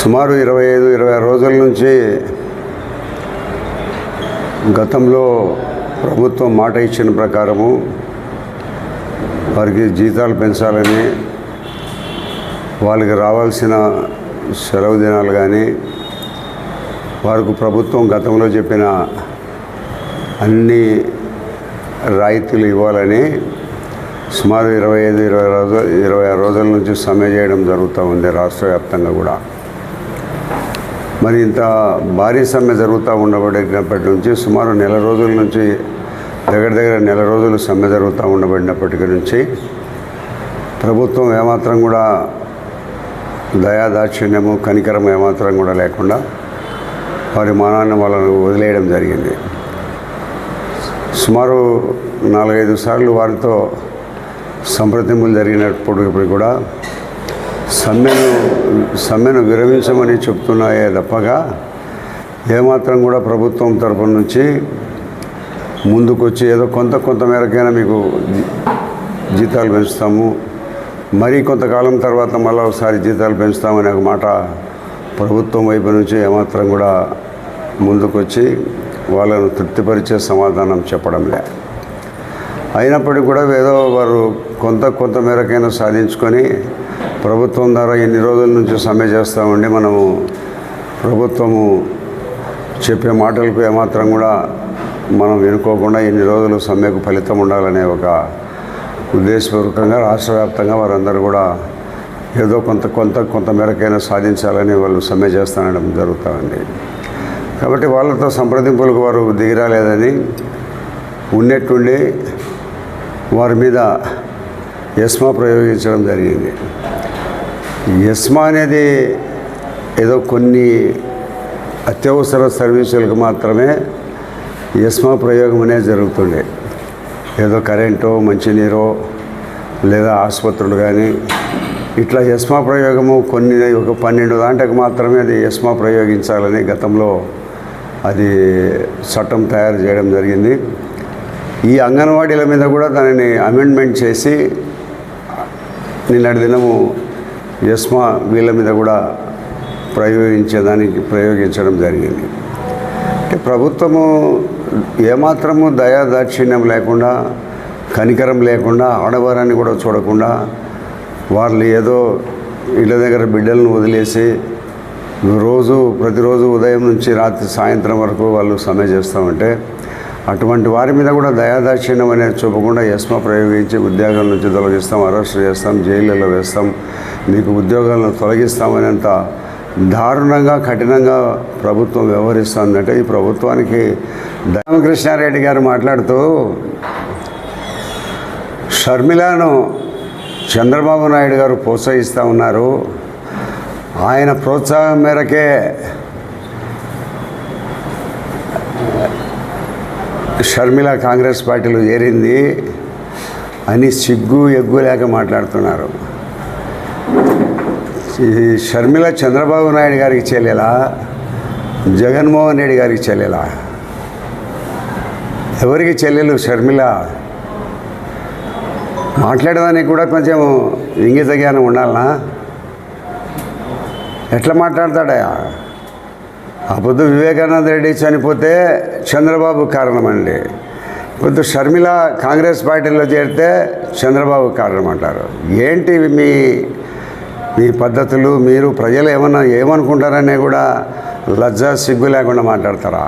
సుమారు 25-26 రోజుల నుంచి గతంలో ప్రభుత్వం మాట ఇచ్చిన ప్రకారము వారికి జీతాలు పెంచాలని, వాళ్ళకి రావాల్సిన సెలవు దినాలు కానీ, వారికి ప్రభుత్వం గతంలో చెప్పిన అన్ని రాయితీలు ఇవ్వాలని సుమారు 25-26 రోజుల నుంచి సమ్మె చేయడం జరుగుతూ ఉంది రాష్ట్ర వ్యాప్తంగా కూడా. మరి ఇంత భారీ సమ్మె జరుగుతూ ఉండబడినప్పటి నుంచి సుమారు నెల రోజుల నుంచి దగ్గర నెల రోజులు సమ్మె జరుగుతూ ఉండబడినప్పటికీ నుంచి ప్రభుత్వం ఏమాత్రం కూడా దయాదాక్షిణ్యము కనికరం ఏమాత్రం కూడా లేకుండా వారి మానాన్ని వాళ్ళను వదిలేయడం జరిగింది. సుమారు 4-5 సార్లు వారితో సంప్రదింపులు జరిగినప్పటికీ కూడా సమ్మెను విరమించమని చెప్తున్నాయే తప్పగా ఏమాత్రం కూడా ప్రభుత్వం తరపున నుంచి ముందుకొచ్చి ఏదో కొంత మేరకైనా మీకు జీతాలు పెంచుతాము, మరీ కొంతకాలం తర్వాత మళ్ళీ ఒకసారి జీతాలు పెంచుతామనే ఒక మాట ప్రభుత్వం వైపు నుంచి ఏమాత్రం కూడా ముందుకొచ్చి వాళ్ళను తృప్తిపరిచే సమాధానం చెప్పడం లే. అయినప్పటికీ కూడా ఏదో వారు కొంత మేరకైనా సాధించుకొని ప్రభుత్వం ద్వారా ఎన్ని రోజుల నుంచి సమ్మె చేస్తామండి, మనము ప్రభుత్వము చెప్పే మాటలకు ఏమాత్రం కూడా మనం వినుకోకుండా ఎన్ని రోజులు సమ్మెకు ఫలితం ఉండాలనే ఒక ఉద్దేశపూర్వకంగా రాష్ట్ర వ్యాప్తంగా వారందరూ కూడా ఏదో కొంత మేరకైనా సాధించాలని వాళ్ళు సమ్మె చేస్తానడం జరుగుతుంది. కాబట్టి వాళ్ళతో సంప్రదింపులకు వారు దిగిరాలేదని ఉన్నట్టుండి వారి మీద ఎస్మా ప్రయోగించడం జరిగింది. ఎస్మా అనేది ఏదో కొన్ని అత్యవసర సర్వీసులకు మాత్రమే ఎస్మా ప్రయోగం అనేది జరుగుతుండే. ఏదో కరెంటో మంచినీరో లేదా ఆసుపత్రులు కానీ ఇట్లా ఎస్మా ప్రయోగము కొన్ని ఒక 12 దాంట్లకు మాత్రమే అది ఎస్మా ప్రయోగించాలని గతంలో అది చట్టం తయారు చేయడం జరిగింది. ఈ అంగన్వాడీల మీద కూడా దానిని అమెండ్మెంట్ చేసి నిన్నటి దినము ఎస్మా వీళ్ళ మీద కూడా ప్రయోగించడం జరిగింది. అంటే ప్రభుత్వము ఏమాత్రము దయాదాక్షిణ్యం లేకుండా కనికరం లేకుండా ఆడవారాన్ని కూడా చూడకుండా వాళ్ళు ఏదో ఇళ్ళ దగ్గర బిడ్డలను వదిలేసి ప్రతిరోజు ఉదయం నుంచి రాత్రి సాయంత్రం వరకు వాళ్ళు సమ్మె చేస్తామంటే అటువంటి వారి మీద కూడా దయాదాక్షిణ్యం అనేది చూపకుండా ఎస్మా ప్రయోగించి ఉద్యోగాల నుంచి తొలగిస్తాం, అరెస్ట్ చేస్తాం, జైళ్ళలో వేస్తాం, మీకు ఉద్యోగాలను తొలగిస్తామనేంత దారుణంగా కఠినంగా ప్రభుత్వం వ్యవహరిస్తుందంటే ఈ ప్రభుత్వానికి రామకృష్ణారెడ్డి గారు మాట్లాడుతూ షర్మిలను చంద్రబాబు నాయుడు గారు ప్రోత్సహిస్తూ ఉన్నారు, ఆయన ప్రోత్సాహం మేరకే షర్మిల కాంగ్రెస్ పార్టీలో చేరింది అని సిగ్గు ఎగ్గు లేక మాట్లాడుతున్నారు. ఈ షర్మిల చంద్రబాబు నాయుడు గారికి చెల్లెలా, జగన్మోహన్ రెడ్డి గారికి చెల్లెలా? ఎవరికి చెల్లెలు షర్మిల? మాట్లాడడానికి కూడా కొంచెం ఇంగిత జ్ఞానం ఉండాలనా? ఎట్లా మాట్లాడతాడా? అప్పుడు వివేకానంద రెడ్డి చనిపోతే చంద్రబాబు కారణమండి, ఇప్పుడు షర్మిల కాంగ్రెస్ పార్టీలో చేరితే చంద్రబాబు కారణం అంటారు. ఏంటి మీ పద్ధతులు? మీరు ప్రజలు ఏమనుకుంటారనే కూడా లజ్జ సిగ్గు లేకుండా మాట్లాడతారా?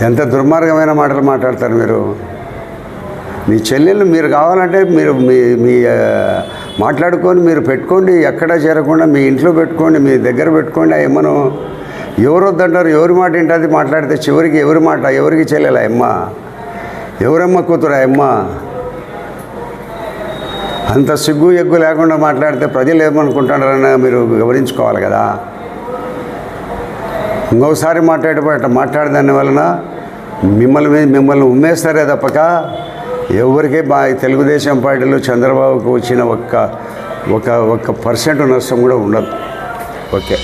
ఎంత దుర్మార్గమైన మాటలు మాట్లాడతారు మీరు. మీ చెల్లెళ్ళు మీరు కావాలంటే మీరు మీ మాట్లాడుకొని మీరు పెట్టుకోండి, ఎక్కడ చేరకుండా మీ ఇంట్లో పెట్టుకోండి, మీ దగ్గర పెట్టుకోండి. ఏమనో ఎవరు వద్దంటారు? ఎవరి మాట ఏంటది మాట్లాడితే చివరికి ఎవరి మాట? ఎవరికి చెల్లెలా అమ్మ? ఎవరమ్మ కూతురా అమ్మ? అంత సిగ్గు ఎగ్గు లేకుండా మాట్లాడితే ప్రజలు ఏమనుకుంటారని మీరు గమనించుకోవాలి కదా. ఇంకోసారి మాట్లాడేటప్పుడు మాట్లాడదాని వలన మిమ్మల్ని ఉమ్మేస్తారే తప్పక ఎవరికే తెలుగుదేశం పార్టీలో చంద్రబాబుకు వచ్చిన ఒక్క 1% నష్టం కూడా ఉండదు. ఓకే.